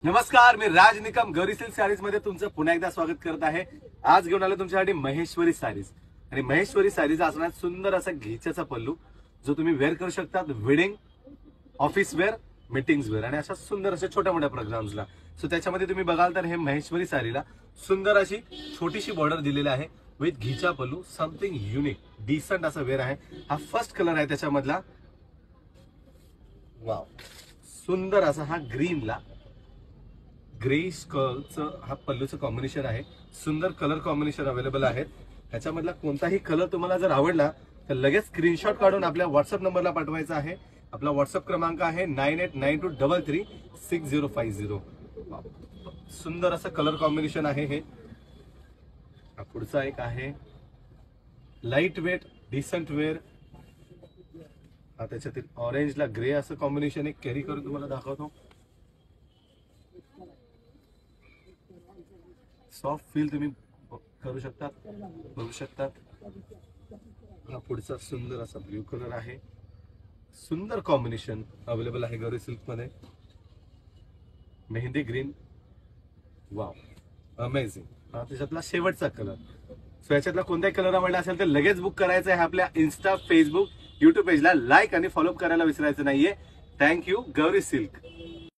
नमस्कार, मी राज Nikam Gauri silk sarees मध्ये तुमचं पुन्हा एकदा स्वागत करत आहे। आज घेऊन आलो तुमच्यासाठी महेश्वरी सारीज आणि महेश्वरी सारीज असणार सुंदर असा घेच्याचा पल्लू जो तुम्ही वेअर करू शकता wedding, office wear, meetings wear आणि अशा सुंदर अशा छोट्या मोठ्या प्रोग्राम्सला। सो त्याच्यामध्ये तुम्ही बघाल तर हे महेश्वरी सारीला सुंदर अशी छोटीशी बॉर्डर दिलेली आहे विथ घिचा पल्लू, समथिंग युनिक डिसेंट असा वेअर आहे। हा फर्स्ट कलर आहे त्याच्यामधला। वाव, सुंदर असा हा ग्रीनला ग्रे स्कर्लचं हा पल्लूचं कॉम्बिनेशन आहे। सुंदर कलर कॉम्बिनेशन अवेलेबल आहेत। ह्याच्यामधला कोणताही कलर तुम्हाला जर आवडला तर लगेच स्क्रीनशॉट काढून आपल्या व्हॉट्सअप नंबरला पाठवायचा आहे। आपला व्हॉट्सअप क्रमांक आहे 9892336050। सुंदर असं कलर कॉम्बिनेशन आहे हे। पुढचा एक आहे लाईट वेट डिसेंट वेअर। हा त्याच्यातील ऑरेंजला ग्रे असं कॉम्बिनेशन एक कॅरी करून तुम्हाला दाखवतो। सॉफ्ट फील तुम्ही करू शकतात, बघू शकतात। हा पुढचा सुंदर असा ब्ल्यू कलर आहे। सुंदर कॉम्बिनेशन अवेलेबल आहे गौरी सिल्क मध्ये। Mehndi green, wow amazing. हा त्याच्यातला शेवटचा कलर। सो याच्यातला कोणताही कलर आवडला असेल तर लगेच बुक करायचं आहे। आपल्या इन्स्टा, फेसबुक, युट्यूब पेजला लाईक आणि फॉलो करायला विसरायचं नाहीये। Thank you Gauri silk.